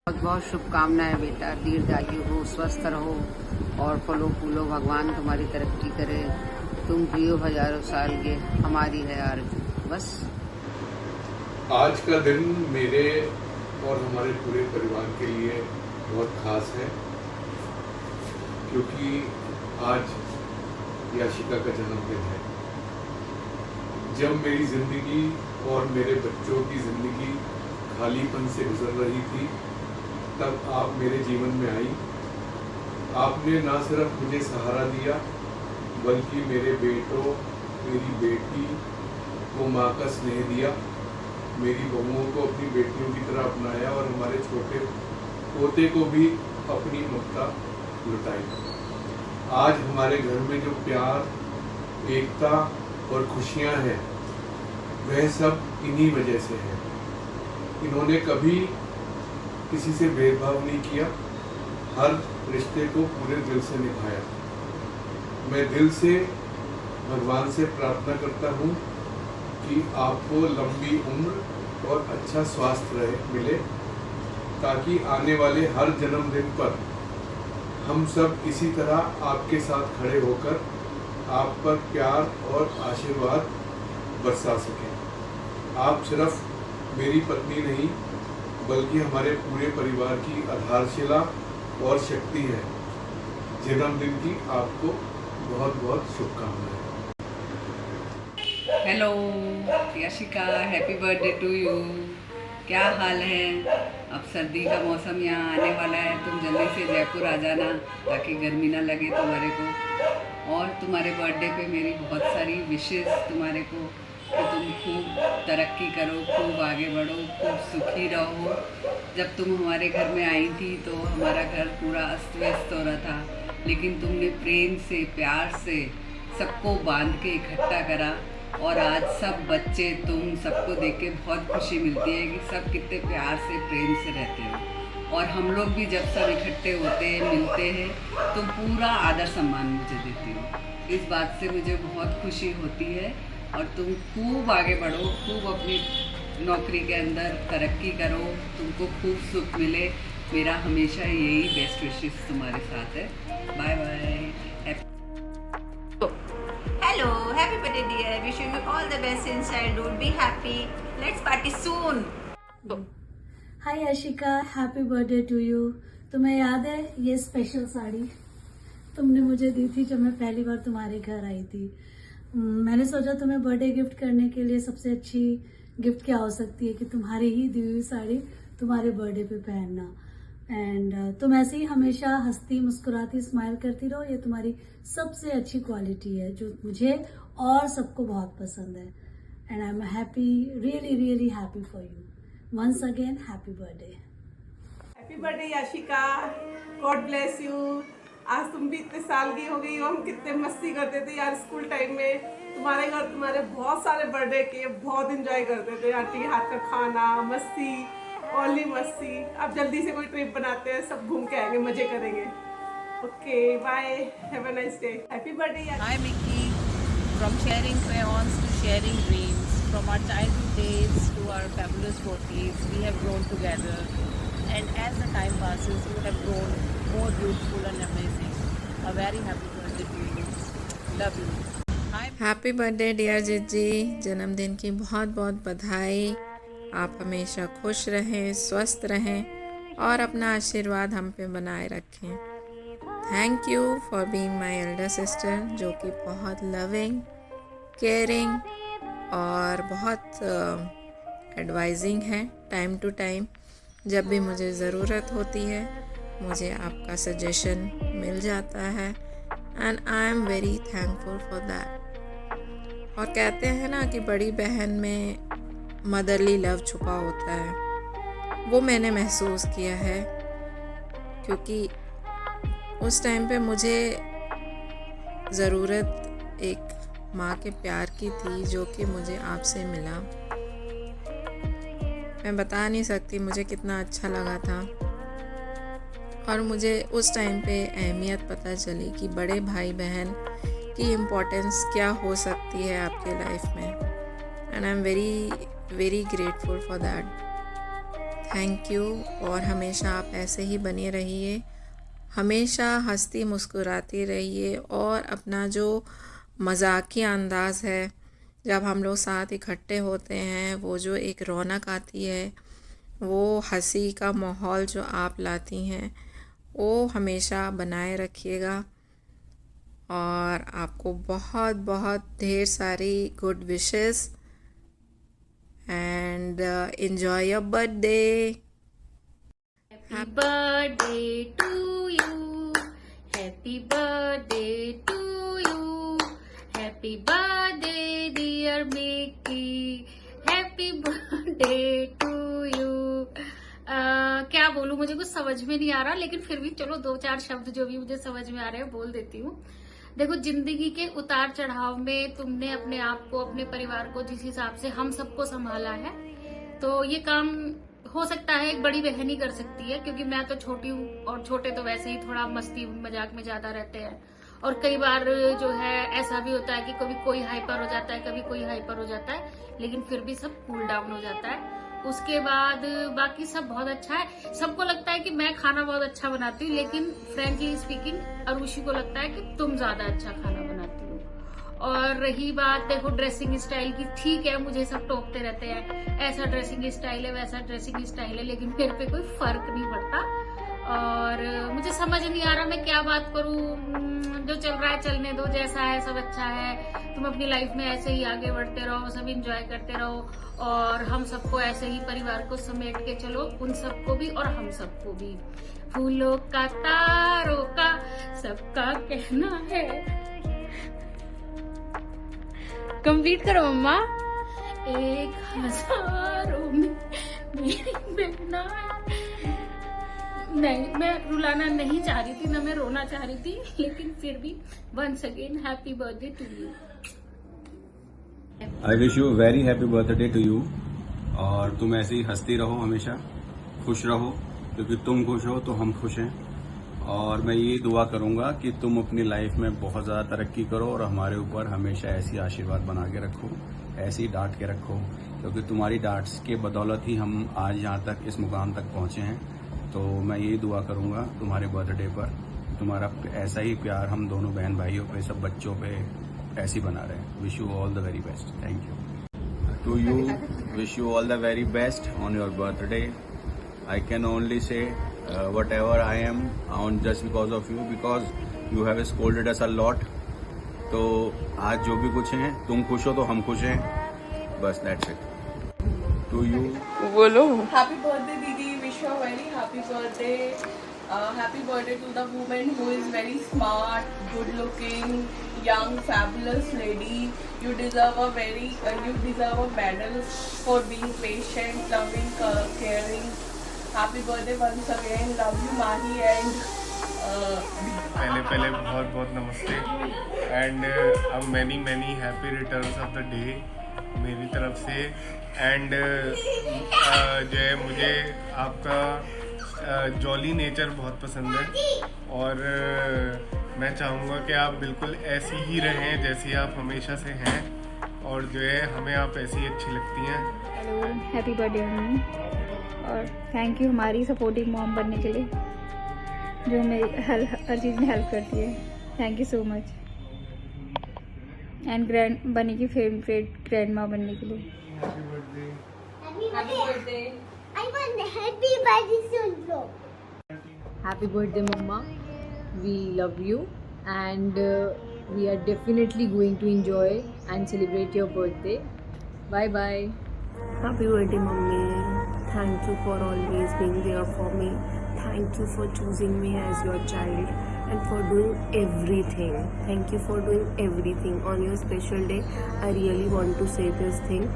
बहुत बहुत शुभकामनाएं बेटा, दीर्घायु हो, स्वस्थ रहो और फलो फूलो, भगवान तुम्हारी तरक्की करे, तुम जियो हजारों साल के, हमारी है आरज़ू बस। आज का दिन मेरे और हमारे पूरे परिवार के लिए बहुत खास है, क्योंकि आज याशिका का जन्मदिन है। जब मेरी ज़िंदगी और मेरे बच्चों की ज़िंदगी खालीपन से गुजर रही थी, तब आप मेरे जीवन में आई। आपने ना सिर्फ मुझे सहारा दिया, बल्कि मेरे बेटों, मेरी बेटी को माँ का स्नेह दिया, मेरी बहुओं को अपनी बेटियों की तरह अपनाया और हमारे छोटे पोते को भी अपनी ममता लुटाई। आज हमारे घर में जो प्यार, एकता और खुशियाँ हैं, वह सब इन्हीं वजह से है। इन्होंने कभी किसी से भेदभाव नहीं किया, हर रिश्ते को पूरे दिल से निभाया। मैं दिल से भगवान से प्रार्थना करता हूँ कि आपको लंबी उम्र और अच्छा स्वास्थ्य मिले, ताकि आने वाले हर जन्मदिन पर हम सब इसी तरह आपके साथ खड़े होकर आप पर प्यार और आशीर्वाद बरसा सकें। आप सिर्फ मेरी पत्नी नहीं, बल्कि हमारे पूरे परिवार की आधारशिला और शक्ति है। जन्मदिन की आपको बहुत बहुत शुभकामनाएं। Hello Yashika, happy birthday to you. क्या हाल है? अब सर्दी का मौसम यहाँ आने वाला है, तुम जल्दी से जयपुर आ जाना ताकि गर्मी ना लगे तुम्हारे को। और तुम्हारे बर्थडे पे मेरी बहुत सारी विशेस तुम्हारे को, कि तुम खूब तरक्की करो, खूब आगे बढ़ो, खूब सुखी रहो। जब तुम हमारे घर में आई थी तो हमारा घर पूरा अस्त व्यस्त हो रहा था, लेकिन तुमने प्रेम से, प्यार से सबको बांध के इकट्ठा करा। और आज सब बच्चे, तुम सबको देख के बहुत खुशी मिलती है कि सब कितने प्यार से, प्रेम से रहते हो। और हम लोग भी जब सब इकट्ठे होते हैं, मिलते हैं, तो पूरा आदर सम्मान मुझे देती हो। इस बात से मुझे बहुत खुशी होती है। और तुम खूब आगे बढ़ो, खूब अपनी नौकरी के अंदर तरक्की करो, तुमको खूब सुख मिले। मेरा हमेशा यही बेस्ट विशेस तुम्हारे साथ है। Bye bye. Hello, happy birthday dear. Wishing you all the best in childhood. Be happy. Let's party soon. Hi Ashika, happy birthday to you. तुम्हें याद है ये स्पेशल साड़ी तुमने मुझे दी थी जब मैं पहली बार तुम्हारे घर आई थी। मैंने सोचा तुम्हें बर्थडे गिफ्ट करने के लिए सबसे अच्छी गिफ्ट क्या हो सकती है कि तुम्हारी ही दी हुई साड़ी तुम्हारे बर्थडे पे पहनना। एंड तुम ऐसे ही हमेशा हंसती, मुस्कुराती, स्माइल करती रहो। ये तुम्हारी सबसे अच्छी क्वालिटी है जो मुझे और सबको बहुत पसंद है। And I am happy, really really happy for you. Once again happy birthday. Happy birthday Yashika, God bless you. आज तुम भी इतने साल की हो गई हो, हम कितने मस्ती करते थे यार स्कूल टाइम में। तुम्हारे घर तुम्हारे बहुत सारे बर्थडे किए, बहुत इंजॉय करते थे। आंटी के हाथ का खाना, मस्ती, ओनली मस्ती। अब जल्दी से कोई ट्रिप बनाते हैं, सब घूम के आएंगे, मजे करेंगे। Okay bye, have a nice day. Happy birthday. Hi Mickey, from sharing crayons to sharing dreams, from our childhood days to our fabulous 40s, we have grown together, and as the time passes, you have grown more beautiful and amazing. A very happy birthday to you. Love you. Hi. Happy birthday dear जिज्जी, जन्मदिन की बहुत बहुत बधाई। आप हमेशा खुश रहें, स्वस्थ रहें और अपना आशीर्वाद हम पे बनाए रखें। Thank you for being my Elder sister, जो कि बहुत लविंग, केयरिंग और बहुत एडवाइजिंग है। टाइम टू टाइम जब भी मुझे ज़रूरत होती है, मुझे आपका सजेशन मिल जाता है, and I am very thankful for that. और कहते हैं ना कि बड़ी बहन में मदरली लव छुपा होता है, वो मैंने महसूस किया है, क्योंकि उस टाइम पे मुझे ज़रूरत एक माँ के प्यार की थी, जो कि मुझे आपसे मिला। मैं बता नहीं सकती मुझे कितना अच्छा लगा था। और मुझे उस टाइम पे अहमियत पता चली कि बड़े भाई बहन की इम्पोर्टेंस क्या हो सकती है आपके लाइफ में, and I am very very grateful for that. Thank you. और हमेशा आप ऐसे ही बने रहिए, हमेशा हंसती मुस्कुराती रहिए, और अपना जो मजाकिया अंदाज़ है जब हम लोग साथ इकट्ठे होते हैं, वो जो एक रौनक आती है, वो हंसी का माहौल जो आप लाती हैं, वो हमेशा बनाए रखिएगा। और आपको बहुत बहुत ढेर सारी good wishes and enjoy your birthday. Happy birthday to you. Happy birthday to you. Happy birthday dear Mickey. Happy birthday to you. क्या बोलूं, मुझे कुछ समझ में नहीं आ रहा, लेकिन फिर भी चलो 2-4 शब्द जो भी मुझे समझ में आ रहे हैं बोल देती हूँ। देखो, जिंदगी के उतार चढ़ाव में तुमने अपने आप को, अपने परिवार को जिस हिसाब से हम सबको संभाला है, तो ये काम हो सकता है एक बड़ी बहन ही कर सकती है, क्योंकि मैं तो छोटी हूँ और छोटे तो वैसे ही थोड़ा मस्ती मजाक में ज्यादा रहते हैं। और कई बार जो है ऐसा भी होता है कि कभी कोई हाइपर हो जाता है, कभी कोई हाइपर हो जाता है, लेकिन फिर भी सब कूल डाउन हो जाता है। उसके बाद बाकी सब बहुत अच्छा है। सबको लगता है कि मैं खाना बहुत अच्छा बनाती हूँ, लेकिन फ्रेंकली स्पीकिंग अरुषि को लगता है कि तुम ज्यादा अच्छा खाना बनाती हो। और रही बात देखो ड्रेसिंग स्टाइल की, ठीक है, मुझे सब टोकते रहते हैं, ऐसा ड्रेसिंग स्टाइल है, वैसा ड्रेसिंग स्टाइल है, लेकिन मेरे पे कोई फर्क नहीं पड़ता। और मुझे समझ नहीं आ रहा मैं क्या बात करूं। जो चल रहा है चलने दो, जैसा है सब अच्छा है। तुम अपनी लाइफ में ऐसे ही आगे बढ़ते रहो, सब एंजॉय करते रहो, और हम सबको ऐसे ही परिवार को समेट के चलो, उन सबको भी और हम सबको भी। फूलों का तारों का सबका कहना है। कंप्लीट करो मम्मा। 1000 में मेरी बहना है। नहीं, मैं रुलाना नहीं चाह रही थी, ना मैं रोना चाह रही थी, लेकिन फिर भी once again happy birthday to you. I wish you very happy birthday to you. और तुम ऐसे ही हंसती रहो, हमेशा खुश रहो, क्योंकि तुम खुश हो तो हम खुश हैं। और मैं ये दुआ करूंगा कि तुम अपनी लाइफ में बहुत ज़्यादा तरक्की करो और हमारे ऊपर हमेशा ऐसी आशीर्वाद बना के रखो, ऐसे ही डांट के रखो, क्योंकि तुम्हारी डांट्स के बदौलत ही हम आज यहाँ तक इस मुकाम तक पहुँचे हैं। तो मैं यही दुआ करूंगा तुम्हारे बर्थडे पर, तुम्हारा ऐसा ही प्यार हम दोनों बहन भाइयों पे, सब बच्चों पे ऐसे ही बना रहे। Wish you all the very best. Thank you to you. Wish you all the very best on your birthday. I can only say whatever I am on just because of you, because you have scolded us a lot. तो आज जो भी कुछ है, तुम खुश हो तो हम खुश हैं, बस that's it. To you. बोलो। Happy birthday दीदी, wish you a very happy birthday. Happy birthday to the woman who is very smart, good looking, young, fabulous lady. You deserve a medal for being patient, loving, caring. Happy birthday once again. Love you Mahi and पहले बहुत बहुत नमस्ते and many happy returns of the day मेरी तरफ से। And जो है मुझे आपका जॉली नेचर बहुत पसंद है, और मैं चाहूँगा कि आप बिल्कुल ऐसी ही रहें जैसी आप हमेशा से हैं, और जो है हमें आप ऐसी अच्छी लगती हैं। हेलो, हैप्पी बर्थडे मम्मी, और थैंक यू हमारी सपोर्टिव मॉम बनने के लिए, जो मेरी हर चीज़ में हेल्प करती है। Thank you so much. And बनी की फेवरेट ग्रैंड माँ बनने के लिए। Happy birthday, Mama. We love you, and we are definitely going to enjoy and celebrate your birthday. Bye bye. Happy birthday, Mummy. Thank you for always being there for me. Thank you for choosing me as your child and for doing everything. Thank you for doing everything on your special day. I really want to say this thing.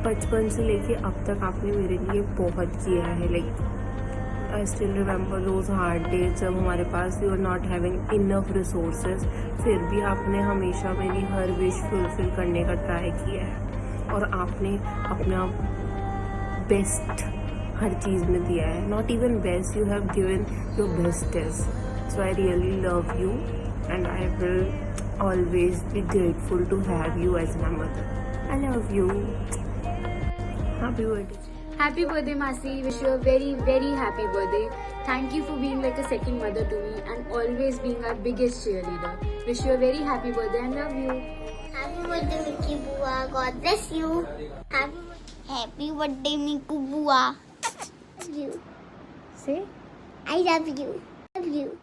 बचपन से लेके अब तक आपने मेरे लिए बहुत किया है। Like I still remember those hard days जब हमारे पास we were not having enough resources, फिर भी आपने हमेशा मेरी हर विश फुलफिल करने का ट्राई किया है, और आपने अपना बेस्ट हर चीज़ में दिया है। Not even best, you have given your bestest. So I really love you and I will always be grateful to have you as my mother. I love you. Happy birthday. Happy birthday, Masi. Wish you a very, very happy birthday. Thank you for being like a second mother to me and always being our biggest cheerleader. Wish you a very happy birthday and love you. Happy birthday, Mickey Bua. God bless you. Happy birthday, Mickey Bua. Love you. Say, I love you. Love you.